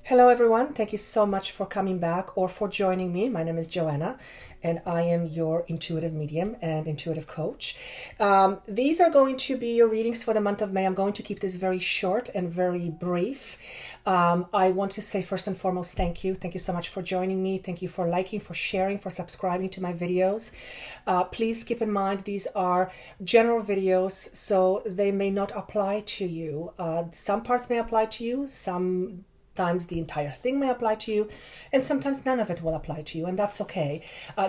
Hello everyone, thank you so much for coming back or for joining me. My name is Joanna and I am your intuitive medium and intuitive coach. These are going to be your readings for the month of May. I'm going to keep this very short and very brief. I want to say first and foremost, thank you. Thank you so much for joining me. Thank you for liking, for sharing, for subscribing to my videos. Please keep in mind these are general videos, so they may not apply to you. Some parts may apply to you, sometimes the entire thing may apply to you, and sometimes none of it will apply to you, and that's okay.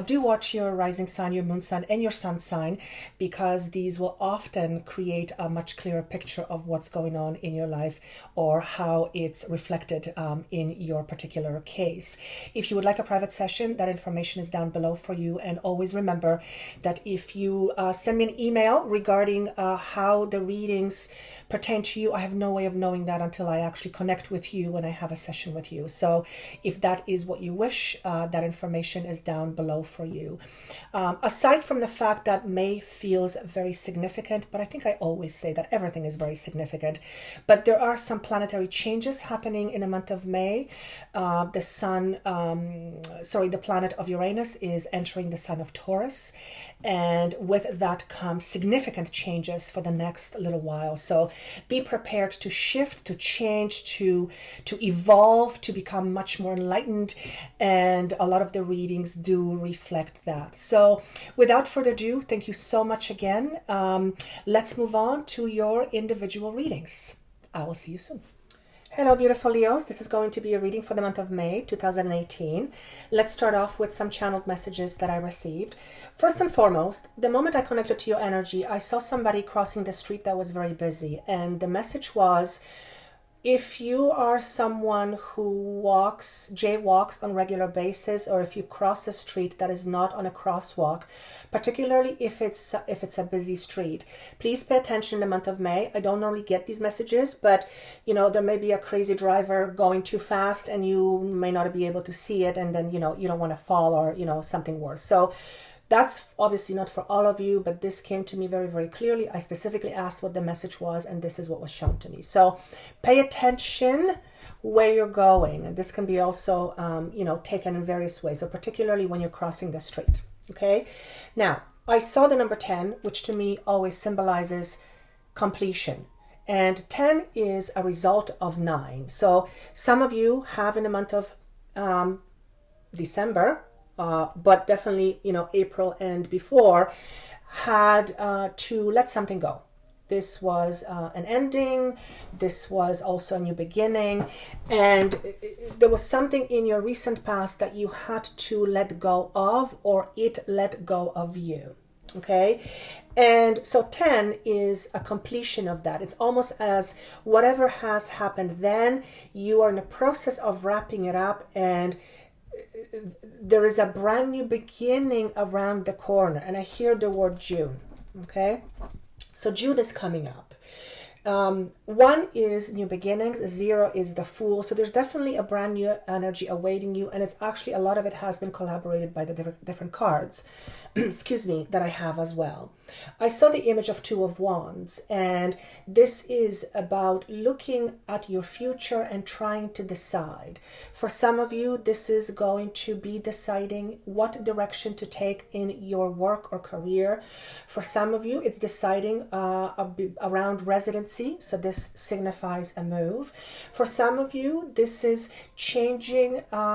Do watch your rising sign, your moon sign, and your sun sign, because these will often create a much clearer picture of what's going on in your life or how it's reflected in your particular case. If you would like a private session, that information is down below for you. And always remember that if you send me an email regarding how the readings pertain to you, I have no way of knowing that until I actually connect with you when I have a session with you. So if that is what you wish, that information is down below for you. Aside from the fact that May feels very significant, but I think I always say that everything is very significant, but there are some planetary changes happening in the month of May. The planet of Uranus is entering the sign of Taurus, and with that comes significant changes for the next little while. So be prepared to shift, to change, to evolve, to become much more enlightened, and a lot of the readings do reflect that. So without further ado, thank you so much again. Let's move on to your individual readings. I will see you soon. Hello beautiful Leos, this is going to be a reading for the month of May 2018. Let's start off with some channeled messages that I received. First and foremost, the moment I connected to your energy, I saw somebody crossing the street that was very busy, and the message was, if you are someone who jaywalks on a regular basis, or if you cross a street that is not on a crosswalk, particularly if it's a busy street, please pay attention in the month of May. I don't normally get these messages, but there may be a crazy driver going too fast and you may not be able to see it, and then you don't want to fall or something worse. So that's obviously not for all of you, but this came to me very, very clearly. I specifically asked what the message was, and this is what was shown to me. So pay attention where you're going. And this can be also, taken in various ways, so particularly when you're crossing the street. Okay. Now, I saw the number 10, which to me always symbolizes completion. And 10 is a result of 9. So some of you have in the month of December, but definitely, April and before, had to let something go. This was an ending. This was also a new beginning. And there was something in your recent past that you had to let go of, or it let go of you. Okay. And so 10 is a completion of that. It's almost as whatever has happened then, you are in the process of wrapping it up, and there is a brand new beginning around the corner. And I hear the word June. Okay. So June is coming up. 1 is new beginnings, 0 is the Fool. So there's definitely a brand new energy awaiting you, and it's actually, a lot of it has been collaborated by the different cards, excuse me, that I have as well. I saw the image of 2 of Wands, and this is about looking at your future and trying to decide. For some of you, this is going to be deciding what direction to take in your work or career. For some of you, it's deciding around residency, so this signifies a move. For some of you, this is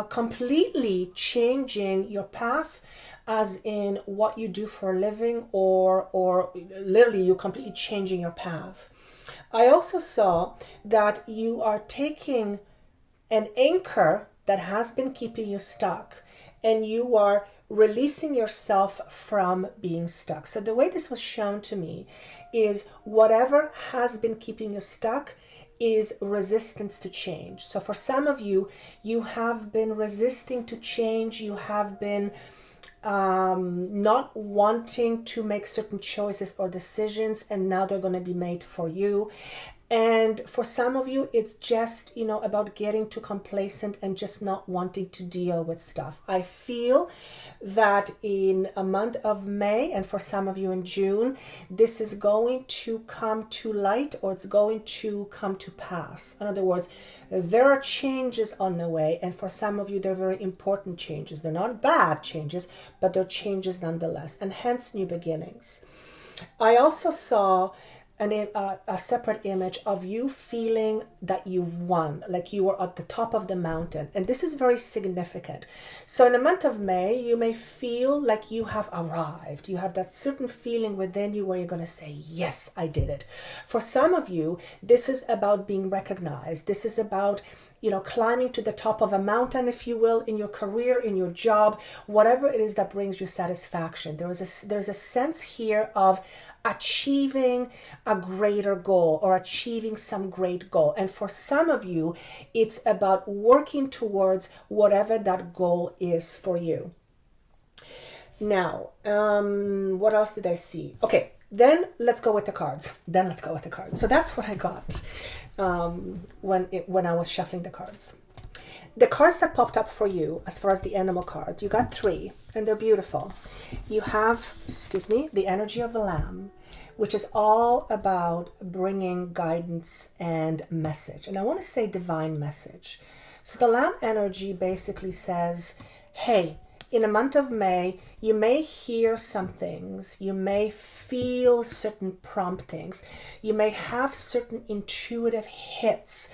completely changing your path, as in what you do for a living, or literally you completely changing your path. I also saw that you are taking an anchor that has been keeping you stuck, and you are releasing yourself from being stuck. So the way this was shown to me is, whatever has been keeping you stuck is resistance to change. So for some of you, you have been resisting to change. You have been not wanting to make certain choices or decisions, and now they're going to be made for you. And for some of you, it's just, about getting too complacent and just not wanting to deal with stuff. I feel that in a month of May, and for some of you in June, this is going to come to light, or it's going to come to pass. In other words, there are changes on the way, and for some of you, they're very important changes. They're not bad changes, but they're changes nonetheless, and hence new beginnings. I also saw a separate image of you feeling that you've won, like you were at the top of the mountain. And this is very significant. So in the month of May, you may feel like you have arrived. You have that certain feeling within you where you're going to say, yes, I did it. For some of you, this is about being recognized. This is about climbing to the top of a mountain, if you will, in your career, in your job, whatever it is that brings you satisfaction. There's a sense here of achieving a greater goal or achieving some great goal. And for some of you, it's about working towards whatever that goal is for you. Now, what else did I see? Okay, then let's go with the cards. So that's what I got when I was shuffling the cards. The cards that popped up for you, as far as the animal cards, you got 3, and they're beautiful. You have, the energy of the lamb, which is all about bringing guidance and message. And I want to say divine message. So the lamb energy basically says, hey, in the month of May, you may hear some things, you may feel certain promptings, you may have certain intuitive hits,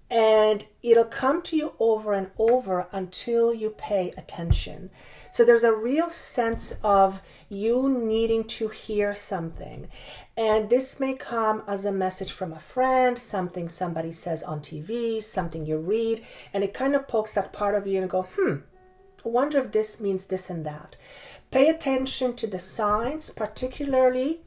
and it'll come to you over and over until you pay attention. So there's a real sense of you needing to hear something. And this may come as a message from a friend, something somebody says on TV, something you read, and it kind of pokes that part of you and go, I wonder if this means this and that. Pay attention to the signs, particularly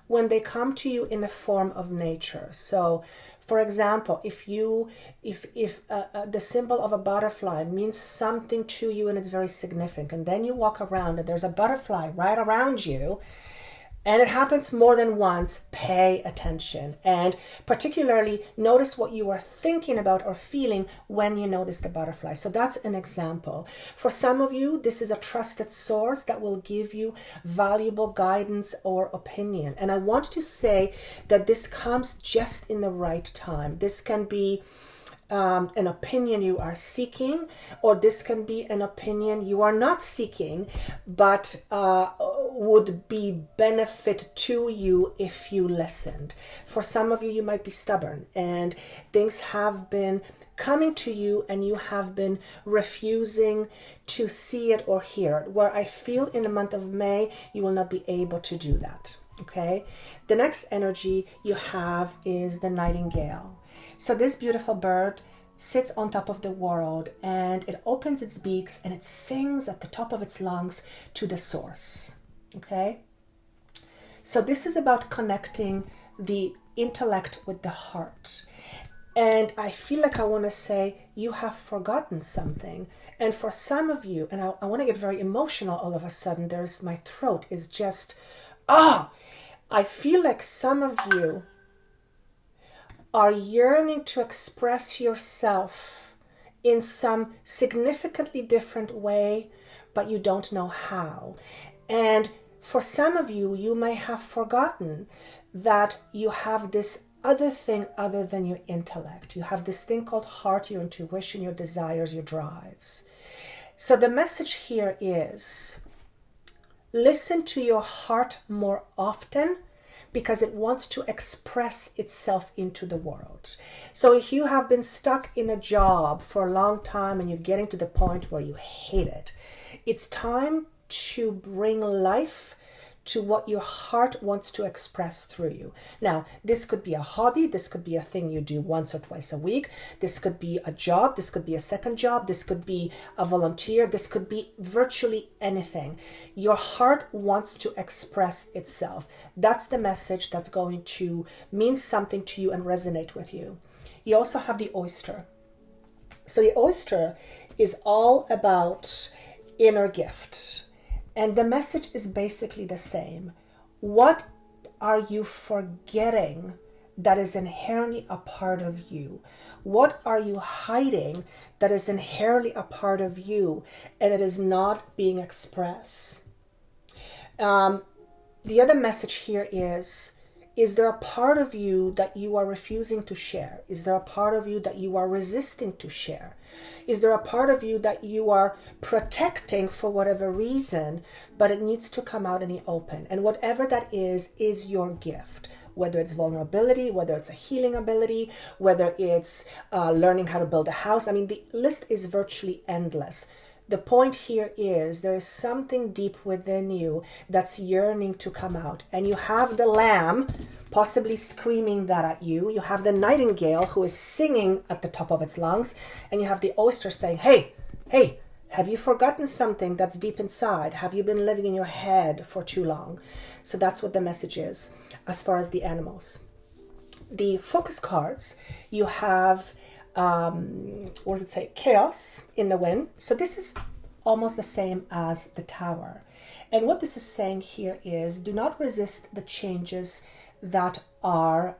when they come to you in the form of nature. So, for example, if the symbol of a butterfly means something to you and it's very significant, and then you walk around and there's a butterfly right around you, and it happens more than once, pay attention. And particularly notice what you are thinking about or feeling when you notice the butterfly. So that's an example. For some of you, this is a trusted source that will give you valuable guidance or opinion. And I want to say that this comes just in the right time. This can be an opinion you are seeking, or this can be an opinion you are not seeking, but would be benefit to you if you listened. For some of you, you might be stubborn and things have been coming to you and you have been refusing to see it or hear it, where I feel in the month of May, you will not be able to do that. Okay. The next energy you have is the nightingale. So this beautiful bird sits on top of the world and it opens its beaks and it sings at the top of its lungs to the source. Okay? So this is about connecting the intellect with the heart. And I feel like I want to say you have forgotten something. And for some of you, and I want to get very emotional all of a sudden, my throat is just, I feel like some of you are yearning to express yourself in some significantly different way, but you don't know how. And for some of you, you may have forgotten that you have this other thing other than your intellect. You have this thing called heart, your intuition, your desires, your drives. So the message here is, listen to your heart more often, because it wants to express itself into the world. So if you have been stuck in a job for a long time and you're getting to the point where you hate it, it's time to bring life to what your heart wants to express through you. Now, this could be a hobby, this could be a thing you do once or twice a week, this could be a job, this could be a second job, this could be a volunteer, this could be virtually anything. Your heart wants to express itself. That's the message that's going to mean something to you and resonate with you. You also have the oyster. So the oyster is all about inner gift. And the message is basically the same. What are you forgetting that is inherently a part of you? What are you hiding that is inherently a part of you and it is not being expressed? The other message here is there a part of you that you are refusing to share? Is there a part of you that you are resisting to share? Is there a part of you that you are protecting for whatever reason, but it needs to come out in the open? And whatever that is your gift. Whether it's vulnerability, whether it's a healing ability, whether it's learning how to build a house. I mean, the list is virtually endless. The point here is there is something deep within you that's yearning to come out. And you have the lamb possibly screaming that at you. You have the nightingale who is singing at the top of its lungs. And you have the oyster saying, hey, have you forgotten something that's deep inside? Have you been living in your head for too long? So that's what the message is as far as the animals. The focus cards, you have what does it say? Chaos in the wind. So this is almost the same as the tower. And what this is saying here is do not resist the changes that are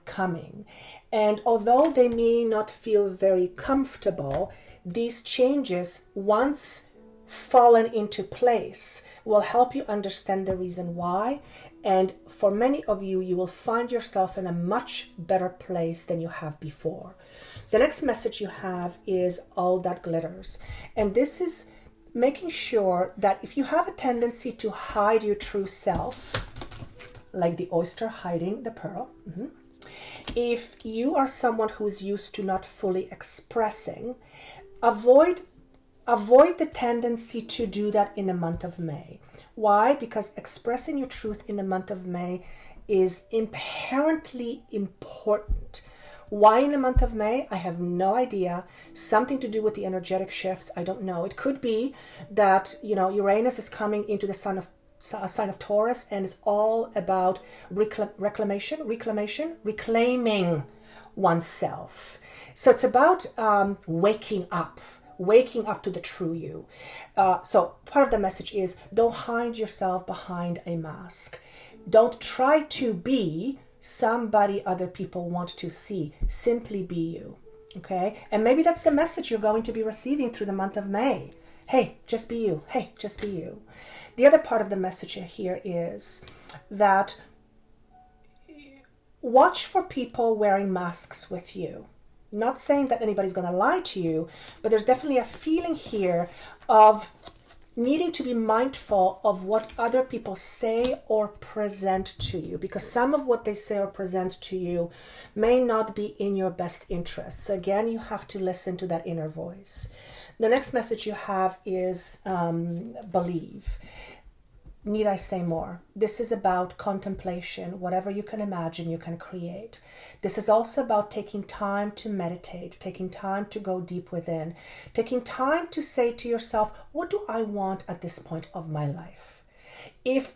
coming. And although they may not feel very comfortable, these changes, once fallen into place, will help you understand the reason why. And for many of you, you will find yourself in a much better place than you have before. The next message you have is all that glitters. And this is making sure that if you have a tendency to hide your true self, like the oyster hiding the pearl, if you are someone who's used to not fully expressing, avoid the tendency to do that in the month of May. Why? Because expressing your truth in the month of May is inherently important. Why in the month of May? I have no idea. Something to do with the energetic shifts. I don't know. It could be that, Uranus is coming into the sign of Taurus, and it's all about reclaiming oneself. So it's about waking up to the true you. So part of the message is don't hide yourself behind a mask. Don't try to be somebody other people want to see. Simply be you. Okay? And maybe that's the message you're going to be receiving through the month of May. Hey, just be you. Hey, just be you. The other part of the message here is that watch for people wearing masks with you. Not saying that anybody's going to lie to you, but there's definitely a feeling here of needing to be mindful of what other people say or present to you, because some of what they say or present to you may not be in your best interest. So again, you have to listen to that inner voice. The next message you have is believe. Need I say more? This is about contemplation. Whatever you can imagine, you can create. This is also about taking time to meditate, taking time to go deep within, taking time to say to yourself, what do I want at this point of my life? If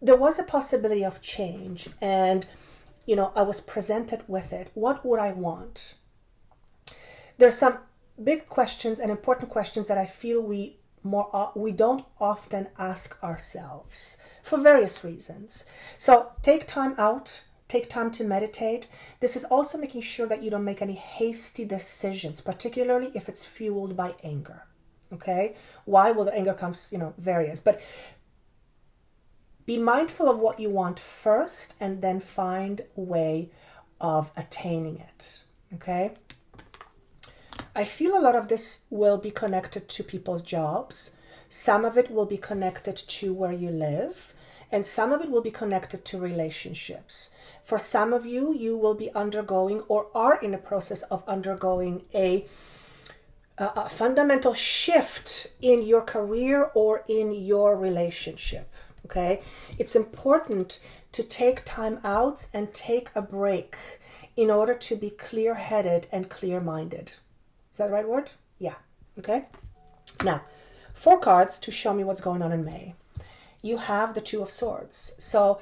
there was a possibility of change and, I was presented with it, what would I want? There's some big questions and important questions that I feel we don't often ask ourselves for various reasons. So take time out, take time to meditate. This is also making sure that you don't make any hasty decisions, particularly if it's fueled by anger. Okay? Why? Well, the anger comes, various. But be mindful of what you want first and then find a way of attaining it. Okay? I feel a lot of this will be connected to people's jobs. Some of it will be connected to where you live. And some of it will be connected to relationships. For some of you, you will be undergoing or are in the process of undergoing a fundamental shift in your career or in your relationship. Okay? It's important to take time out and take a break in order to be clear-headed and clear-minded. Is that the right word? Yeah. Okay. Now, 4 cards to show me what's going on in May. You have the 2 of Swords. So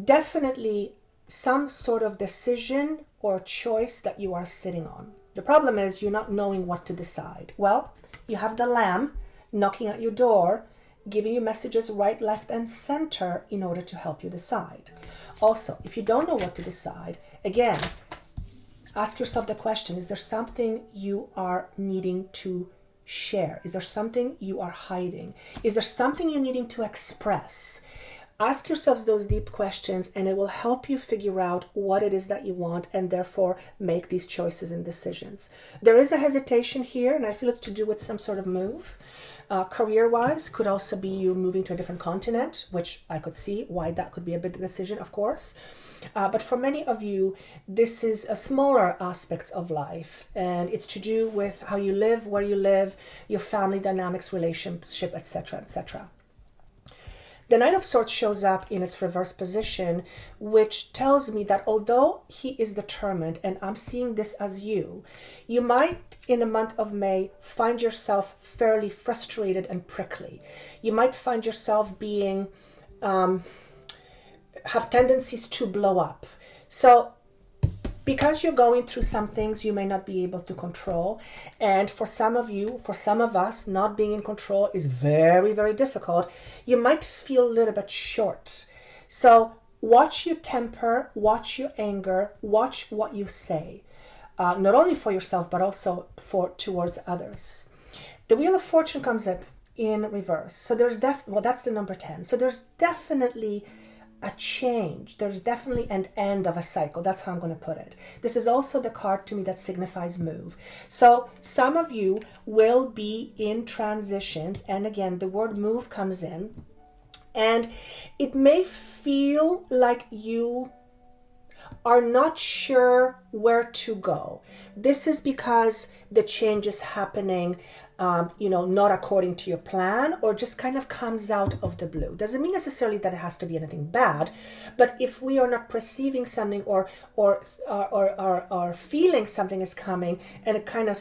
definitely some sort of decision or choice that you are sitting on. The problem is you're not knowing what to decide. Well, you have the Lamb knocking at your door giving you messages right, left, and center in order to help you decide. Also, if you don't know what to decide, again, ask yourself the question, is there something you are needing to share? Is there something you are hiding? Is there something you're needing to express? Ask yourselves those deep questions, and it will help you figure out what it is that you want and therefore make these choices and decisions. There is a hesitation here, and I feel it's to do with some sort of move. Career-wise, could also be you moving to a different continent, which I could see why that could be a big decision, of course. But for many of you, this is a smaller aspects of life, and it's to do with how you live, where you live, your family dynamics, relationship, etc., etc. The Knight of Swords shows up in its reverse position, which tells me that although he is determined, and I'm seeing this as you might, in the month of May, find yourself fairly frustrated and prickly. You might find yourself being, have tendencies to blow up. So, because you're going through some things you may not be able to control, and for some of you, for some of us, not being in control is very, very difficult, you might feel a little bit short. So watch your temper, watch your anger, watch what you say, not only for yourself, but also towards others. The Wheel of Fortune comes up in reverse. So there's that's the number 10. So there's definitely a change. There's definitely an end of a cycle. That's how I'm going to put it. This is also the card to me that signifies move. So some of you will be in transitions, and again, the word move comes in, and it may feel like you are not sure where to go. This is because the change is happening not according to your plan, or just kind of comes out of the blue. Doesn't mean necessarily that it has to be anything bad, but if we are not perceiving something or feeling something is coming, and it kind of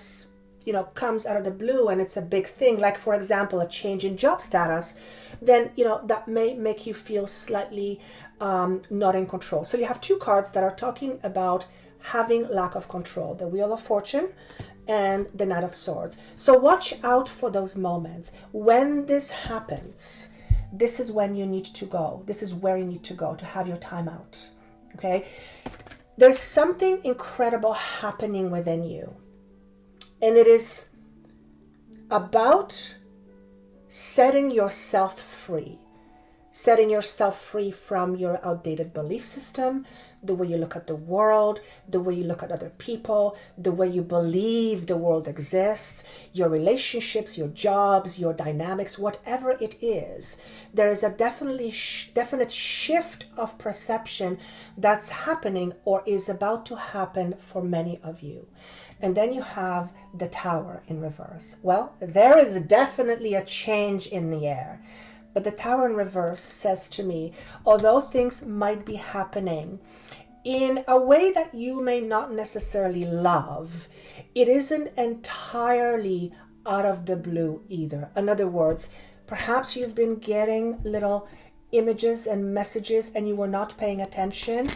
comes out of the blue, and it's a big thing, like for example a change in job status, then that may make you feel slightly not in control. So you have two cards that are talking about having lack of control: the Wheel of Fortune and the Knight of Swords. So watch out for those moments. When this happens, this is when you need to go. This is where you need to go to have your time out. Okay? There's something incredible happening within you. And it is about setting yourself free. Setting yourself free from your outdated belief system, the way you look at the world, the way you look at other people, the way you believe the world exists, your relationships, your jobs, your dynamics, whatever it is. There is a definite shift of perception that's happening or is about to happen for many of you. And then you have the Tower in reverse. Well, there is definitely a change in the air. But the Tower in reverse says to me, although things might be happening in a way that you may not necessarily love, it isn't entirely out of the blue either. In other words, perhaps you've been getting little images and messages and you were not paying attention,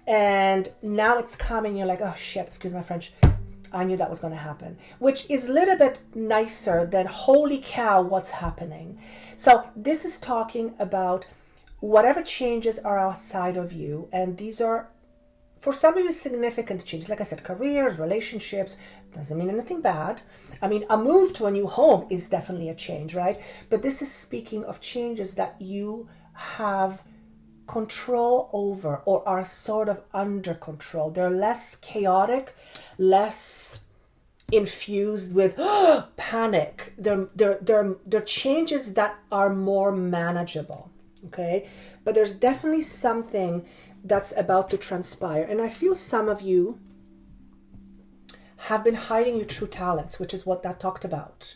and now it's coming, you're like, oh shit, excuse my French, I knew that was going to happen, which is a little bit nicer than holy cow, what's happening. So this is talking about whatever changes are outside of you, and these are, for some of you, significant changes. Like I said, careers, relationships, doesn't mean anything bad. I mean, a move to a new home is definitely a change, right? But this is speaking of changes that you have control over or are sort of under control. They're less chaotic, less infused with panic. They're changes that are more manageable, okay? But there's definitely something that's about to transpire. And I feel some of you have been hiding your true talents, which is what that talked about.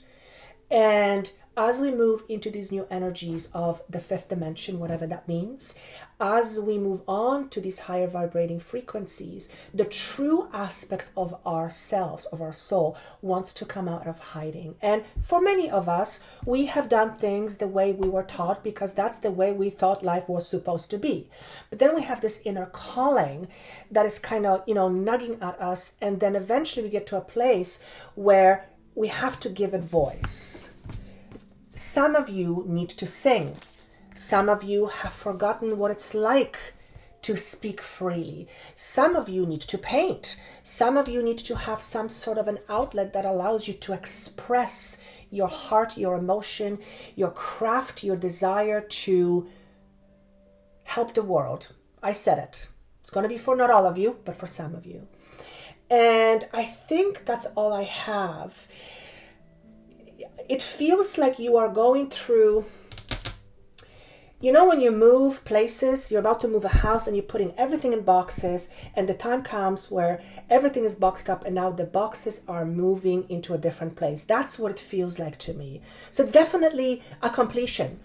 And as we move into these new energies of the fifth dimension, whatever that means, as we move on to these higher vibrating frequencies, the true aspect of ourselves, of our soul, wants to come out of hiding. And for many of us, we have done things the way we were taught because that's the way we thought life was supposed to be. But then we have this inner calling that is kind of, nugging at us. And then eventually we get to a place where we have to give it voice. Some of you need to sing. Some of you have forgotten what it's like to speak freely. Some of you need to paint. Some of you need to have some sort of an outlet that allows you to express your heart, your emotion, your craft, your desire to help the world. I said it. It's going to be for not all of you, but for some of you. And I think that's all I have. It feels like you are going through, you know, when you move places, you're about to move a house and you're putting everything in boxes, and the time comes where everything is boxed up and now the boxes are moving into a different place. That's what it feels like to me. So it's definitely a completion.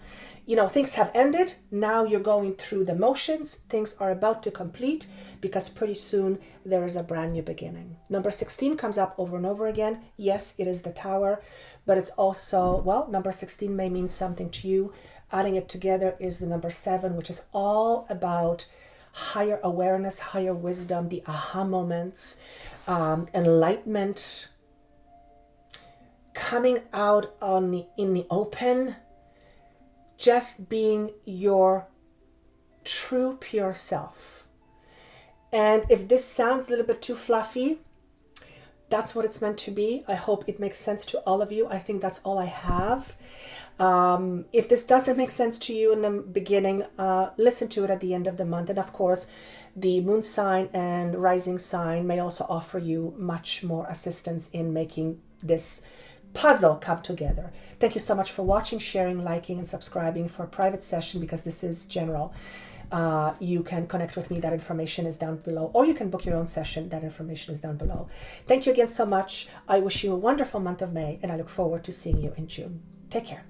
You know, things have ended. Now you're going through the motions. Things are about to complete because pretty soon there is a brand new beginning. Number 16 comes up over and over again. Yes, it is the tower, but it's also, well, number 16 may mean something to you. Adding it together is the number 7, which is all about higher awareness, higher wisdom, the aha moments, enlightenment, coming out in the open, just being your true, pure self. And if this sounds a little bit too fluffy, that's what it's meant to be. I hope it makes sense to all of you. I think that's all I have. If this doesn't make sense to you in the beginning, listen to it at the end of the month. And of course, the moon sign and rising sign may also offer you much more assistance in making this puzzle come together. Thank you so much for watching, sharing, liking, and subscribing for a private session, because this is general. You can connect with me. That information is down below, or you can book your own session. That information is down below. Thank you again so much. I wish you a wonderful month of May, and I look forward to seeing you in June. Take care.